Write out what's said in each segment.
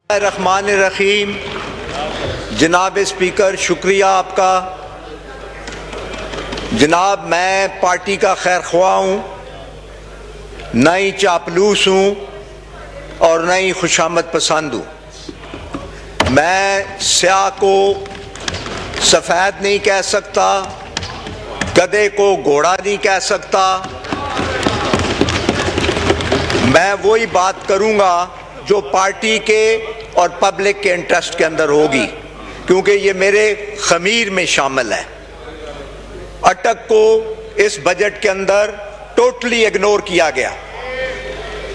रहमान रहीम। जनाब स्पीकर, शुक्रिया आपका। जनाब, मैं पार्टी का खैर ख्वाह हूँ, न ही चापलूस हूँ और न ही खुशामद पसंद हूँ। मैं स्याह को सफ़ेद नहीं कह सकता, गधे को घोड़ा नहीं कह सकता। मैं वही बात करूँगा जो पार्टी के और पब्लिक के इंटरेस्ट के अंदर होगी, क्योंकि ये मेरे खमीर में शामिल है। अटक को इस बजट के अंदर टोटली इग्नोर किया गया।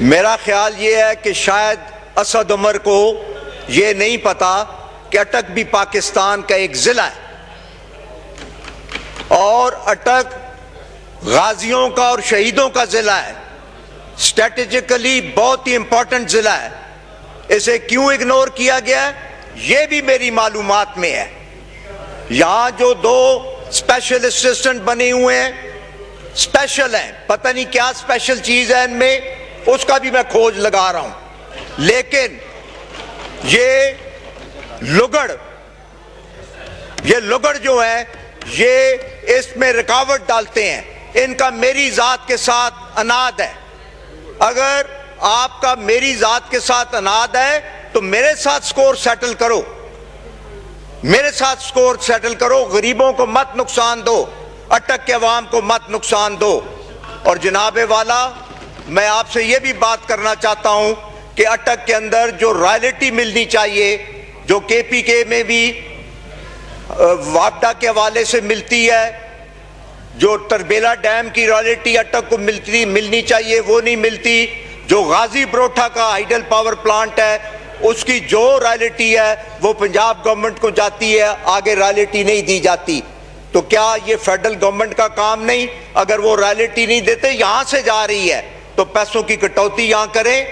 मेरा ख्याल ये है कि शायद असद उमर को ये नहीं पता कि अटक भी पाकिस्तान का एक ज़िला है और अटक गाजियों का और शहीदों का ज़िला है। स्ट्रेटेजिकली बहुत ही इंपॉर्टेंट ज़िला है। इसे क्यों इग्नोर किया गया है, ये भी मेरी मालूमात में है। यहाँ जो दो स्पेशल असिस्टेंट बने हुए हैं, स्पेशल हैं, पता नहीं क्या स्पेशल चीज़ है इनमें, उसका भी मैं खोज लगा रहा हूँ। लेकिन ये लुगड़ जो है, ये इसमें रुकावट डालते हैं। इनका मेरी ज़ात के साथ अनाद है। अगर आपका मेरी ज़ात के साथ अनाद है तो मेरे साथ स्कोर सेटल करो, मेरे साथ स्कोर सेटल करो। गरीबों को मत नुकसान दो, अटक के अवाम को मत नुकसान दो। और जनाबे वाला, मैं आपसे ये भी बात करना चाहता हूँ कि अटक के अंदर जो रॉयल्टी मिलनी चाहिए, जो KPK में भी वापडा के हवाले से मिलती है, जो तरबेला डैम की रॉयल्टी अटक को मिलनी चाहिए, वो नहीं मिलती। जो गाजी बरोठा का हाइडल पावर प्लांट है, उसकी जो रॉयल्टी है वो पंजाब गवर्नमेंट को जाती है, आगे रॉयल्टी नहीं दी जाती। तो क्या ये फेडरल गवर्नमेंट का काम नहीं? अगर वो रॉयल्टी नहीं देते, यहाँ से जा रही है, तो पैसों की कटौती यहाँ करें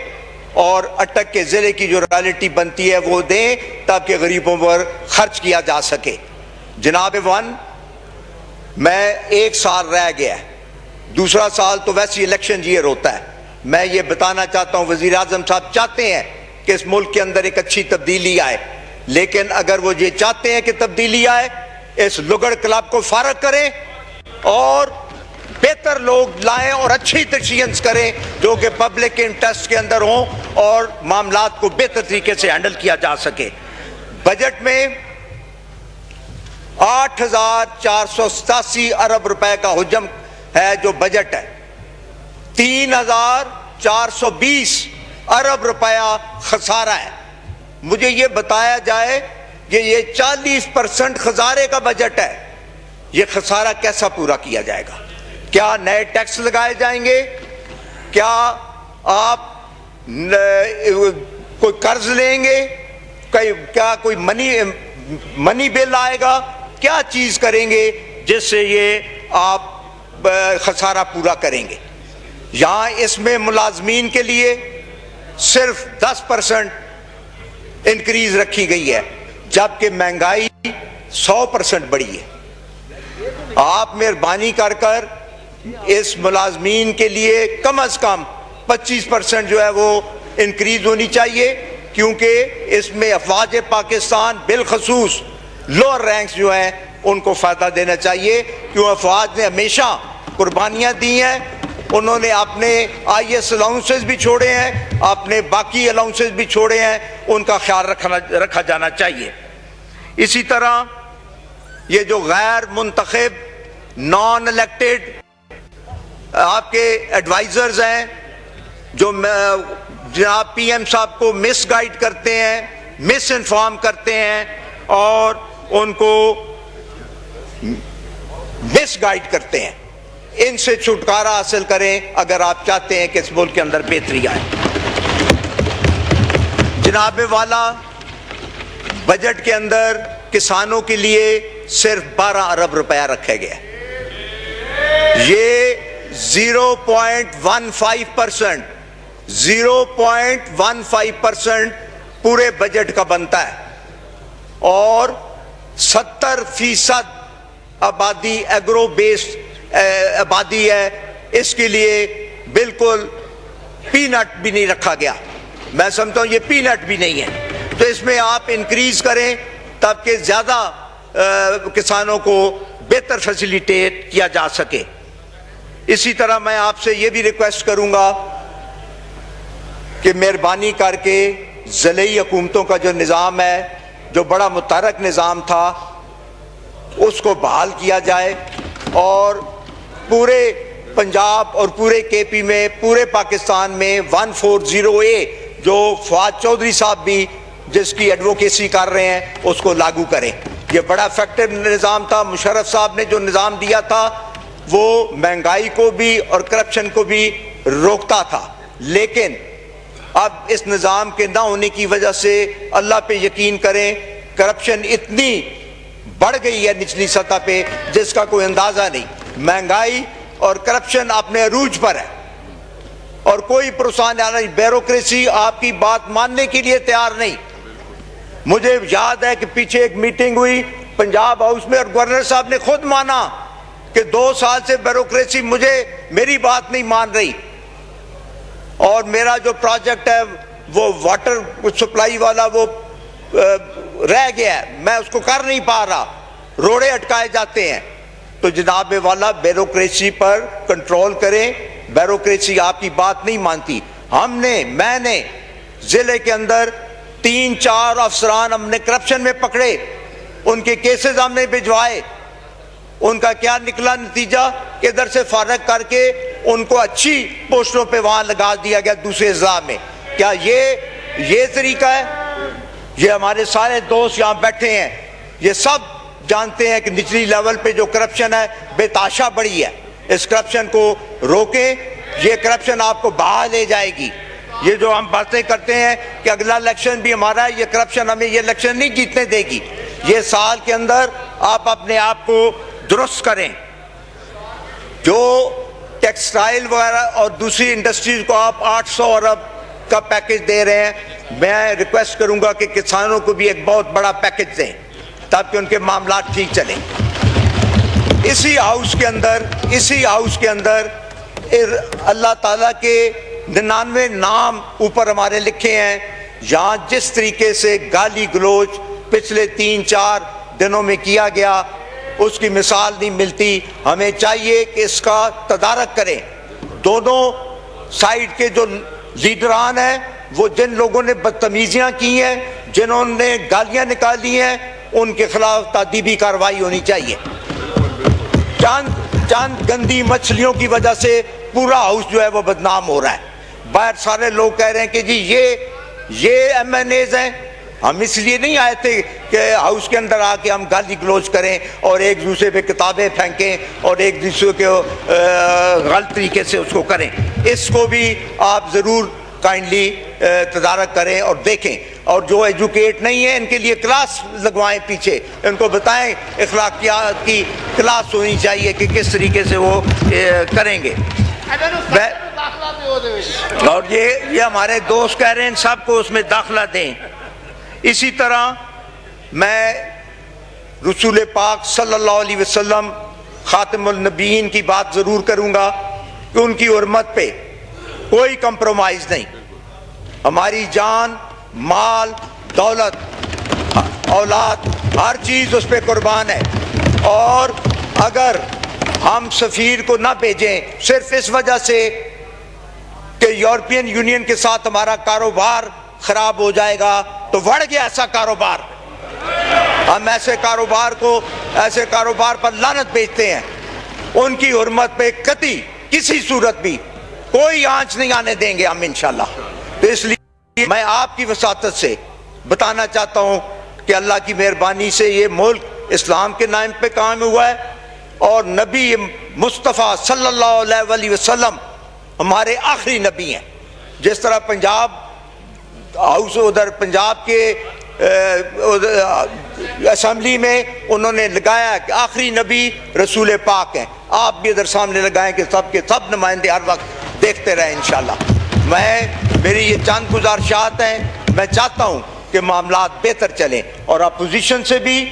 और अटक के ज़िले की जो रॉयल्टी बनती है वो दें, ताकि गरीबों पर खर्च किया जा सके। जनाब वन, मैं 1 साल रह गया है, दूसरा साल तो वैसे इलेक्शन ईयर होता है। मैं ये बताना चाहता हूँ, वज़ीर आज़म साहब चाहते हैं कि इस मुल्क के अंदर एक अच्छी तब्दीली आए, लेकिन अगर वो ये चाहते हैं कि तब्दीली आए, इस लुगड़ क्लब को फारग करें और बेहतर लोग लाएं और अच्छी डिसीजंस करें जो कि पब्लिक के इंटरेस्ट के अंदर हों और मामलात को बेहतर तरीके से हैंडल किया जा सके। बजट में 8,487 अरब रुपए का हुजम है जो बजट है। 3,420 अरब रुपया खसारा है। मुझे ये बताया जाए कि ये 40% खसारे का बजट है। ये खसारा कैसा पूरा किया जाएगा? क्या नए टैक्स लगाए जाएंगे? क्या आप कोई कर्ज लेंगे? क्या कोई मनी बिल आएगा? क्या चीज करेंगे जिससे ये आप खसारा पूरा करेंगे? यहाँ इसमें मुलाजमीन के लिए सिर्फ 10% इंक्रीज रखी गई है, जबकि महंगाई 100% बढ़ी है। आप मेहरबानी कर इस मुलाजमीन के लिए कम अज कम 25% जो है वो इंक्रीज होनी चाहिए, क्योंकि इसमें अफवाज पाकिस्तान बिलखसूस लोअर रैंक्स जो हैं उनको फ़ायदा देना चाहिए, क्यों अफवाज ने हमेशा कुर्बानियाँ दी हैं। उन्होंने अपने IAS अलाउंसेस भी छोड़े हैं, अपने बाकी अलाउंसेस भी छोड़े हैं, उनका ख्याल रखा जाना चाहिए। इसी तरह ये जो गैर मुंतखब नॉन इलेक्टेड आपके एडवाइजर्स हैं, जो जनाब PM साहब को मिसगाइड करते हैं, मिस इन्फॉर्म करते हैं और उनको मिसगाइड करते हैं, इनसे छुटकारा हासिल करें अगर आप चाहते हैं कि इस मुल्क के अंदर बेहतरी आए। जनाबे वाला, बजट के अंदर किसानों के लिए सिर्फ 12 अरब रुपया रखा गया। ये 0.15% पूरे बजट का बनता है और 70% आबादी एग्रो बेस्ड आबादी है। इसके लिए बिल्कुल पीनट भी नहीं रखा गया। मैं समझता हूं ये पीनट भी नहीं है। तो इसमें आप इंक्रीज करें ताकि ज़्यादा किसानों को बेहतर फैसिलिटेट किया जा सके। इसी तरह मैं आपसे ये भी रिक्वेस्ट करूंगा कि मेहरबानी करके ज़िले हुकूमतों का जो निज़ाम है, जो बड़ा मुतहरक निज़ाम था, उसको बहाल किया जाए और पूरे पंजाब और पूरे केपी में, पूरे पाकिस्तान में 140A जो फवाद चौधरी साहब भी जिसकी एडवोकेसी कर रहे हैं उसको लागू करें। ये बड़ा इफेक्टिव निज़ाम था। मुशर्रफ साहब ने जो निज़ाम दिया था वो महंगाई को भी और करप्शन को भी रोकता था, लेकिन अब इस निज़ाम के ना होने की वजह से अल्लाह पे यकीन करें करप्शन इतनी बढ़ गई है निचली सतह पे जिसका कोई अंदाज़ा नहीं। महंगाई और करप्शन अपने अरूज पर है और कोई प्रोत्साहन नहीं। ब्यूरोक्रेसी आपकी बात मानने के लिए तैयार नहीं। मुझे याद है कि पीछे एक मीटिंग हुई पंजाब हाउस में और गवर्नर साहब ने खुद माना कि 2 साल से ब्यूरोक्रेसी मेरी बात नहीं मान रही और मेरा जो प्रोजेक्ट है वो वाटर सप्लाई वाला वो रह गया है, मैं उसको कर नहीं पा रहा, रोड़े अटकाए जाते हैं। तो जनाब वाला ब्यूरोक्रेसी पर कंट्रोल करें। ब्यूरोक्रेसी आपकी बात नहीं मानती। मैंने जिले के अंदर 3-4 अफसरान हमने करप्शन में पकड़े, उनके केसेस हमने भिजवाए। उनका क्या निकला नतीजा कि इधर से फारग करके उनको अच्छी पोस्टों पे वहां लगा दिया गया दूसरे अज़ला में। क्या ये तरीका है? ये हमारे सारे दोस्त यहाँ बैठे हैं, ये सब जानते हैं कि निचली लेवल पे जो करप्शन है बेताशा बढ़ी है। इस करप्शन को रोकें। ये करप्शन आपको बाहर ले जाएगी। ये जो हम बातें करते हैं कि अगला इलेक्शन भी हमारा है, ये करप्शन हमें ये इलेक्शन नहीं जीतने देगी। ये साल के अंदर आप अपने आप को दुरुस्त करें। जो टेक्सटाइल वगैरह और दूसरी इंडस्ट्रीज को आप 800 अरब का पैकेज दे रहे हैं, मैं रिक्वेस्ट करूंगा कि किसानों को भी एक बहुत बड़ा पैकेज दें ताकि उनके मामला ठीक चलें। इसी हाउस के अंदर अल्लाह ताला के 99 नाम ऊपर हमारे लिखे हैं। यहाँ जिस तरीके से गाली गलोच पिछले 3-4 दिनों में किया गया उसकी मिसाल नहीं मिलती। हमें चाहिए कि इसका तदारक करें। दोनों साइड के जो लीडरान हैं, वो जिन लोगों ने बदतमीजियां की हैं, जिन्होंने गालियां निकाली हैं, उनके खिलाफ तादीबी कार्रवाई होनी चाहिए। चंद गंदी मछलियों की वजह से पूरा हाउस जो है वो बदनाम हो रहा है। बाहर सारे लोग कह रहे हैं कि जी ये MNAs हैं। हम इसलिए नहीं आए थे कि हाउस के अंदर आके हम गाली गलोच करें और एक दूसरे पे किताबें फेंकें और एक दूसरे को गलत तरीके से उसको करें। इसको भी आप ज़रूर काइंडली तदारक करें और देखें। और जो एजुकेट नहीं है इनके लिए क्लास लगवाएं, पीछे इनको बताएं अखलाकियात की क्लास होनी चाहिए कि किस तरीके से वो करेंगे। और ये हमारे दोस्त कह रहे हैं सबको उसमें दाखिला दें। इसी तरह मैं रसूल पाक सल्लल्लाहु अलैहि वसल्लम खातिमुल नबीयीन की बात ज़रूर करूँगा कि उनकी हुर्मत पे कोई कंप्रोमाइज़ नहीं। हमारी जान, माल, दौलत, औलाद, हर चीज़ उस पर कुर्बान है। और अगर हम सफ़ीर को ना भेजें सिर्फ इस वजह से कि यूरोपियन यूनियन के साथ हमारा कारोबार ख़राब हो जाएगा, तो बढ़ गया ऐसा कारोबार। हम ऐसे कारोबार पर लानत भेजते हैं। उनकी हुर्मत पे कतई किसी सूरत भी कोई आंच नहीं आने देंगे हम इंशाल्लाह। तो इसलिए मैं आपकी वसातत से बताना चाहता हूँ कि अल्लाह की मेहरबानी से ये मुल्क इस्लाम के नाम पे कायम हुआ है और नबी मुस्तफ़ा सल्लल्लाहु अलैहि वसल्लम हमारे आखिरी नबी हैं। जिस तरह पंजाब हाउस उधर पंजाब के असम्बली में उन्होंने लगाया कि आखिरी नबी रसूल पाक हैं, आप भी इधर सामने लगाएं कि सब के सब नुमाइंदे हर वक्त देखते रहें इंशाल्लाह। मेरी ये चंद गुजारिशात हैं। मैं चाहता हूँ कि मामलात बेहतर चलें और अपोजिशन से भी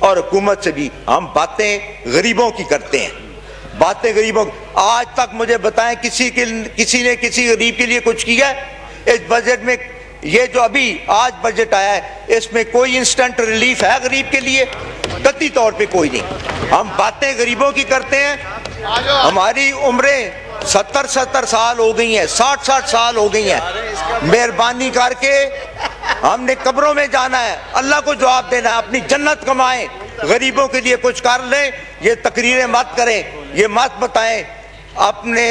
और हुकूमत से भी हम बातें गरीबों की करते हैं। बातें गरीबों, आज तक मुझे बताएं किसी ने किसी गरीब के लिए कुछ किया है? इस बजट में ये जो अभी आज बजट आया है, इसमें कोई इंस्टेंट रिलीफ है गरीब के लिए? कतई तौर पे कोई नहीं। हम बातें गरीबों की करते हैं। हमारी उम्रें 70-70 साल हो गई हैं, 60-60 साल हो गई हैं। मेहरबानी करके हमने कब्रों में जाना है, अल्लाह को जवाब देना है, अपनी जन्नत कमाएं, गरीबों के लिए कुछ कर लें। ये तकरीरें मत करें, ये मत बताएं, अपने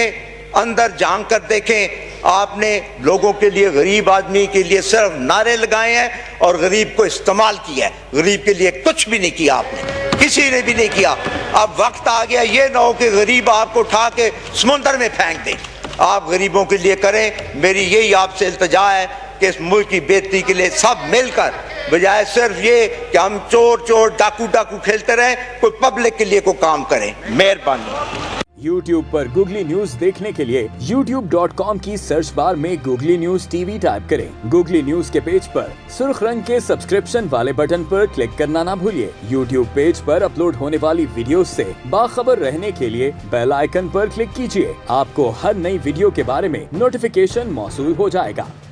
अंदर झांक कर देखें। आपने लोगों के लिए, गरीब आदमी के लिए सिर्फ नारे लगाए हैं और गरीब को इस्तेमाल किया है। गरीब के लिए कुछ भी नहीं किया आपने, किसी ने भी नहीं किया। अब वक्त आ गया, ये ना हो कि गरीब आपको उठा के समुंदर में फेंक दे। आप गरीबों के लिए करें। मेरी यही आपसे इल्तिजा है कि इस मुल्क की बेहतरी के लिए सब मिलकर, बजाय सिर्फ ये कि हम चोर चोर डाकू डाकू खेलते रहें, कोई पब्लिक के लिए कोई काम करें। मेहरबानी। YouTube पर गूगली न्यूज देखने के लिए youtube.com की सर्च बार में गूगली न्यूज टीवी टाइप करें। गूगली न्यूज के पेज पर सुर्ख रंग के सब्सक्रिप्शन वाले बटन पर क्लिक करना ना भूलिए। YouTube पेज पर अपलोड होने वाली वीडियो से बाखबर रहने के लिए बेल आइकन पर क्लिक कीजिए। आपको हर नई वीडियो के बारे में नोटिफिकेशन मौसूल हो जाएगा।